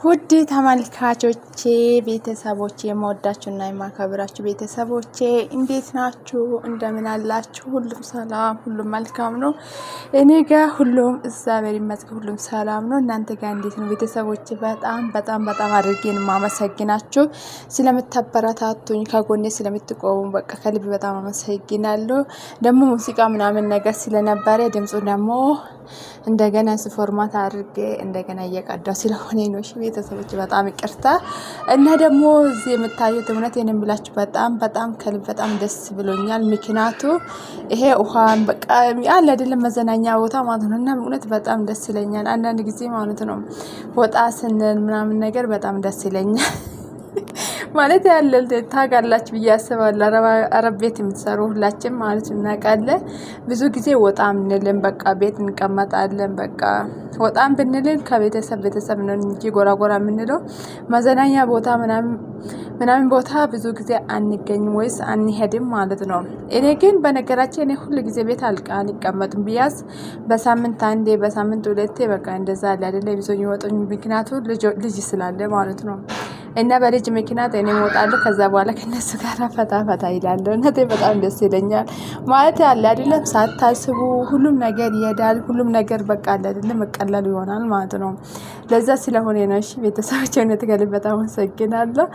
ውድ ተመልካቾቼ ቤተሰቦቼ የምወዳችሁና የማከብራችሁ ቤተሰቦቼ እንዴት ናችሁ? እንደምን አላችሁ? ሁሉም ሰላም፣ ሁሉም መልካም ነው። እኔ ጋር ሁሉም እግዚአብሔር ይመስገን ሁሉም ሰላም ነው። እናንተ ጋር እንዴት ነው ቤተሰቦቼ? በጣም አድርጌን ማመሰግናችሁ ስለምታበረታቱኝ፣ ከጎኔ ስለምትቆሙ በቃ ከልብ በጣም አመሰግናለሁ። ደግሞ ሙዚቃ ምናምን ነገር ስለነበረ ድምፁ ደግሞ እንደገና ፎርማት አድርጌ እንደገና እየቀዳው ስለሆነ ነው። እሺ ቤተሰቦች በጣም ይቅርታ። እና ደግሞ እዚህ የምታዩት እውነት የምላችሁ በጣም ከልብ በጣም ደስ ብሎኛል። ምክንያቱ ይሄ ውሃን በቃ ያለ አይደለም መዘናኛ ቦታ ማለት ነው። እና እውነት በጣም ደስ ይለኛል አንዳንድ ጊዜ ማለት ነው። ወጣ ስንል ምናምን ነገር በጣም ደስ ይለኛል። ማለት ያለ ታውቃላችሁ ብዬ አስባለሁ። አረብ ቤት የምትሰሩ ሁላችን ማለት እናውቃለን። ብዙ ጊዜ ወጣም እንልን በቃ ቤት እንቀመጣለን። በቃ ወጣም ብንልን ከቤተሰብ ነው እንጂ ጎራጎራ የምንለው መዘናኛ ቦታ ምናምን ቦታ ብዙ ጊዜ አንገኝም ወይስ አንሄድም ማለት ነው። እኔ ግን በነገራችን እኔ ሁሉ ጊዜ ቤት አልቀመጥም። ቢያዝ በሳምንት አንዴ በሳምንት ሁለቴ በቃ እንደዛ አለ አይደለ ይዞኝ ወጡኝ። ምክንያቱ ልጅ ስላለ ማለት ነው። እና በልጅ ምክንያት እኔ እወጣለሁ። ከዛ በኋላ ከነሱ ጋር ፈታ ይላለሁ። እናቴ በጣም ደስ ይለኛል ማለት ያለ አይደለም። ሳታስቡ ሁሉም ነገር ይሄዳል። ሁሉም ነገር በቃ አለ አይደለም መቀለል ይሆናል ማለት ነው። ለዛ ስለሆነ ነው። እሺ ቤተሰቦቼ እውነት ከልብ በጣም አመሰግናለሁ።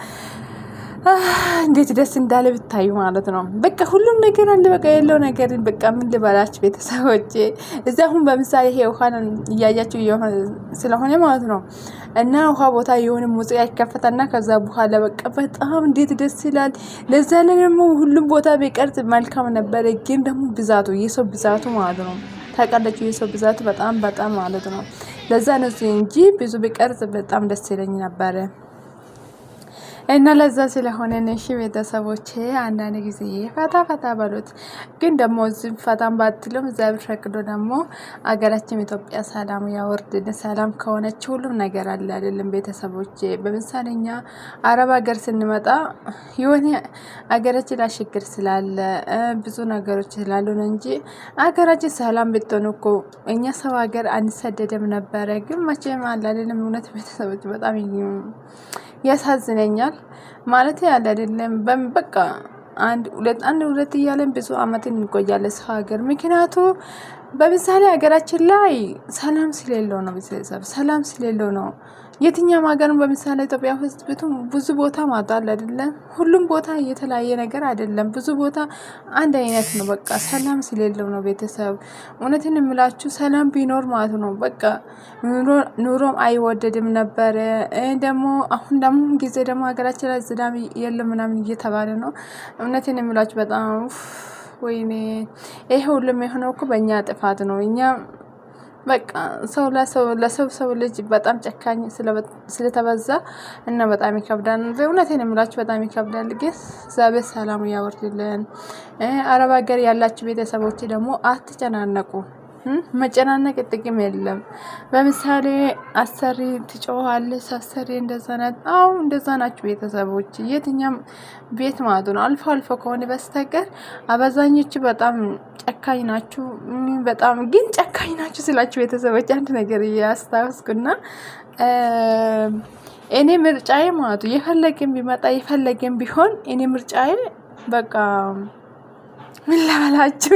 እንዴት ደስ እንዳለ ብታዩ ማለት ነው። በቃ ሁሉም ነገር አለ። በቃ ያለው ነገር በቃ ምን ልበላችሁ ቤተሰቦቼ። እዛ አሁን በምሳሌ ይሄ ውሃን እያያችሁ ስለሆነ ማለት ነው። እና ውሃ ቦታ የሆነ ሙዚቃ ይከፈታልና ከዛ በኋላ በቃ በጣም እንዴት ደስ ይላል። ለዛ ደግሞ ሁሉም ቦታ ቢቀርጽ መልካም ነበረ። ግን ደግሞ ብዛቱ የሰው ብዛቱ ማለት ነው። ታውቃላችሁ የሰው ብዛቱ በጣም ማለት ነው። ለዛ ነው እንጂ ብዙ ቢቀርጽ በጣም ደስ ይለኝ ነበረ። እና ለዛ ስለሆነ ነሽ ቤተሰቦቼ አንዳንድ ጊዜ ፈታ በሉት። ግን ደግሞ እዚህ ፈታም ባትሉም እግዚአብሔር ፈቅዶ ደግሞ አገራችን ኢትዮጵያ ሰላም ያወርድልን። ሰላም ከሆነች ሁሉም ነገር አለ አይደለም ቤተሰቦቼ። በምሳሌኛ አረብ ሀገር ስንመጣ የሆነ አገራችን ላይ ችግር ስላለ ብዙ ነገሮች ስላሉ ነው እንጂ አገራችን ሰላም ብትሆን እኮ እኛ ሰው ሀገር አንሰደድም ነበረ። ግን መቼም አለ አይደለም እውነት ቤተሰቦች በጣም ያሳዝነኛል ማለት ያለ አይደለም። በቃ አንድ ሁለት እያለን ብዙ አመትን እንቆያለን ሀገር። ምክንያቱ በምሳሌ ሀገራችን ላይ ሰላም ስለሌለው ነው። ቤተሰብ ሰላም ስለሌለው ነው። የትኛውም ሀገር በምሳሌ ኢትዮጵያ ውስጥ ብዙ ቦታ ማጣል አይደለም። ሁሉም ቦታ የተለያየ ነገር አይደለም። ብዙ ቦታ አንድ አይነት ነው። በቃ ሰላም ስለሌለው ነው ቤተሰብ። እውነትን የምላችሁ ሰላም ቢኖር ማለት ነው በቃ ኑሮም አይወደድም ነበረ። ደግሞ አሁን ጊዜ ደግሞ ሀገራችን ላይ ዝናብ የለም ምናምን እየተባለ ነው። እውነትን የምላችሁ በጣም ወይኔ ይሄ ሁሉም የሆነው እኮ በእኛ ጥፋት ነው። እኛ በቃ ሰው ልጅ በጣም ጨካኝ ስለተበዛ እና በጣም ይከብዳል። በእውነቴን የምላችሁ በጣም ይከብዳል። ግን እግዚአብሔር ሰላም ያወርድልን። አረብ ሀገር ያላችሁ ቤተሰቦች ደግሞ አትጨናነቁ። መጨናነቅ ጥቅም የለም። በምሳሌ አሰሪ ትጮሃለች፣ አሰሪ እንደዛ ናት። አዎ እንደዛ ናችሁ ቤተሰቦች። የትኛም ቤት ማለት ነው አልፎ ከሆነ በስተቀር አበዛኞቹ በጣም ጨካኝ ናችሁ። በጣም ግን ጨካኝ ናችሁ ስላችሁ ቤተሰቦች አንድ ነገር ያስታውስኩና እኔ ምርጫዬ ማለት የፈለገም ቢመጣ የፈለገም ቢሆን እኔ ምርጫዬ በቃ ምን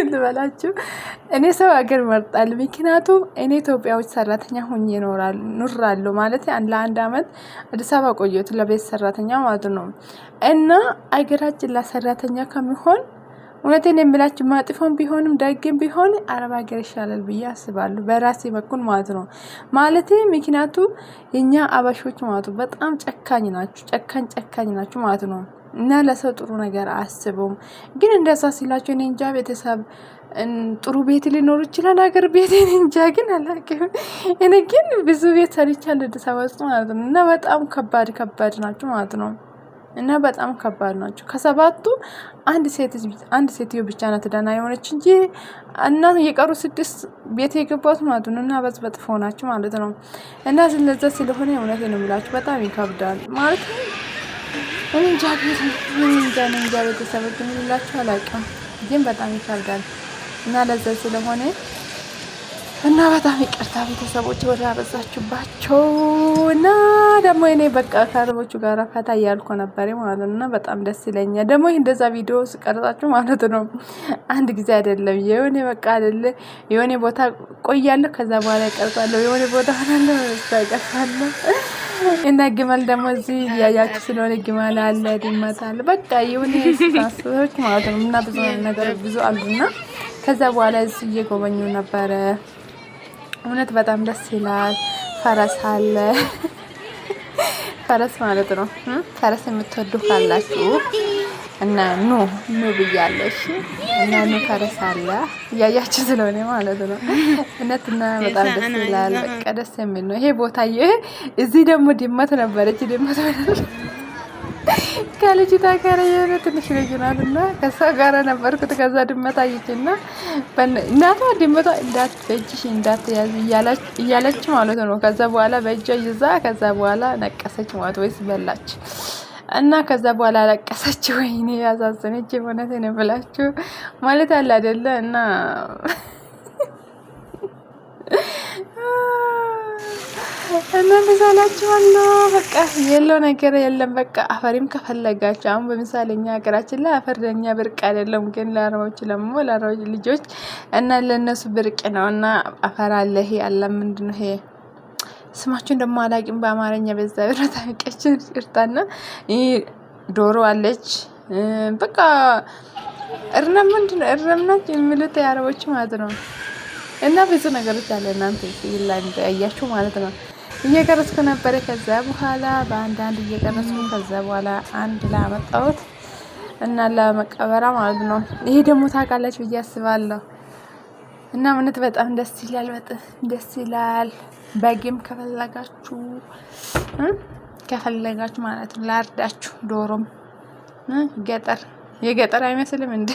ልበላችሁ እኔ ሰው ሀገር እመርጣለሁ። ምክንያቱም እኔ ኢትዮጵያዎች ሰራተኛ ሆኜ ኑራለሁ ማለት ለአንድ አመት አዲስ አበባ ቆየሁት ለቤት ሰራተኛ ማለት ነው። እና አገራችን ለሰራተኛ ከሚሆን እውነቴን የምላችሁ ማጥፎም ቢሆንም ደግም ቢሆን አረብ ሀገር ይሻላል ብዬ አስባለሁ በራሴ በኩል ማለት ነው። ማለቴ ምክንያቱ የኛ አበሾች ማለት በጣም ጨካኝ ናችሁ ማለት ነው። እና ለሰው ጥሩ ነገር አያስቡም። ግን እንደዛ ሲላችሁ እኔ እንጃ ቤተሰብ ጥሩ ቤት ሊኖር ይችላል ሀገር ቤት እኔ እንጃ ግን አላውቅም። እኔ ግን ብዙ ቤት ሰርቻለሁ አዲስ አበባ ውስጥ ማለት ነው። እና በጣም ከባድ ናችሁ ማለት ነው። እና በጣም ከባድ ናቸው። ከሰባቱ አንድ ሴትዮ ብቻ ናት ደህና የሆነች እንጂ እና የቀሩ 6 ቤት የገባሁት ማለት ነው። እና በጥፎ ናቸው ማለት ነው። እና ስለዛ ስለሆነ እውነቴን ነው የምላችሁ በጣም ይከብዳል ማለት ነው። እኔ እንጃ ቤተሰቦች ምን እላችሁ አላውቅም። ግን በጣም ይከብዳል። እና ለዛ ስለሆነ እና በጣም ይቅርታ ቤተሰቦች ወደ አበዛችሁባቸው እና ደግሞ እኔ በቃ ከአረቦቹ ጋር ፈታ እያልኩ ነበር ማለት ነው። እና በጣም ደስ ይለኛል ደግሞ ይህ እንደዛ ቪዲዮ ስቀርጻችሁ ማለት ነው። አንድ ጊዜ አይደለም የሆነ በቃ አይደለ የሆነ ቦታ ቆያለሁ፣ ከዛ በኋላ እቀርጻለሁ፣ የሆነ ቦታ ሆናለሁ፣ እቀርጻለሁ። እና ግመል ደግሞ እዚህ ያያችሁ ስለሆነ ግመል አለ፣ ድመት አለ፣ በቃ የሆነ ሰዎች ማለት ነው። እና ብዙ ነገር ብዙ አሉና ከዛ በኋላ እዚህ እየጎበኙ ነበረ። እውነት በጣም ደስ ይላል። ፈረስ አለ። ፈረስ ማለት ነው። ፈረስ የምትወዱ ካላችሁ እና ኑ ብያለሁ። እሺ እና ኑ ፈረስ አለ እያያችሁ ስለሆነ ማለት ነው። እውነትና በጣም ደስ ይላል። በቃ ደስ የሚል ነው ይሄ ቦታ። እዚህ ደግሞ ድመት ነበረች። ድመት ከልጅቷ ጋር የሆነ ትንሽ ልጅ ናት እና ከሷ ጋር ነበርኩት። ከዛ ድመት አየችና እናቷ ድመቷ በእጅሽ እንዳትያዝ እያለች ማለት ነው። ከዛ በኋላ በእጇ ይዛ ከዛ በኋላ ነቀሰች ማለት ወይስ በላች እና ከዛ በኋላ ለቀሰች። ወይኔ ያሳዘነች እውነቴን ነው ብላችሁ ማለት አለ አይደለ እና እንደዛ እላችኋለሁ። በቃ የለው ነገር የለም። በቃ አፈሪም ከፈለጋችሁ አሁን በምሳሌ እኛ ሀገራችን ላይ አፈር ለኛ ብርቅ አይደለም፣ ግን ለአረቦች ደግሞ ለአረቦች ልጆች እና ለነሱ ብርቅ ነው። እና አፈር አለ። ይሄ አለ ምንድነው ይሄ ስማችሁን ደግሞ አላውቅም በአማርኛ በዛ ብረት አቀችን ይርታና ይሄ ዶሮ አለች። በቃ እርነም ምንድነው እርነምናች የሚሉት የአረቦች ማለት ነው። እና ብዙ ነገሮች አለ እናንተ ይላል ያያችሁ ማለት ነው። እየቀረስኩ ነበረ። ከዛ በኋላ በአንዳንድ እየቀረስኩ ከዛ በኋላ አንድ ላይ አመጣሁት እና ለመቀበራ ማለት ነው። ይሄ ደግሞ ታውቃላችሁ ብዬ አስባለሁ። እና እውነት በጣም ደስ ይላል። በጣም ደስ ይላል። በግም ከፈለጋችሁ ማለት ነው ላርዳችሁ። ዶሮም የገጠር አይመስልም እንዴ?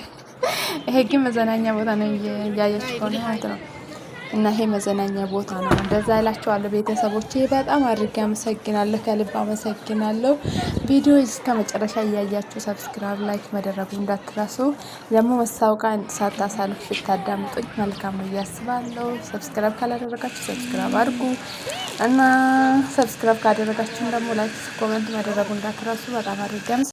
ይሄ ግን መዘናኛ ቦታ ነው እያያችሁ ሆነ ማለት ነው። እና ይሄ መዘናኛ ቦታ ነው። እንደዛ እላችኋለሁ ቤተሰቦቼ። በጣም አድርጌ አመሰግናለሁ፣ ከልብ አመሰግናለሁ። ቪዲዮ እስከ መጨረሻ እያያችሁ ሰብስክራይብ፣ ላይክ ማድረጉ እንዳትረሱ። ደግሞ መስታወቂያ ሳታሳልፉ ብታዳምጡኝ መልካም ነው እያስባለሁ። ሰብስክራይብ ካላደረጋችሁ ሰብስክራይብ አድርጉ እና ሰብስክራይብ ካደረጋችሁ ደግሞ ላይክ፣ ኮሜንት ማድረጉ እንዳትረሱ። በጣም አድርጌ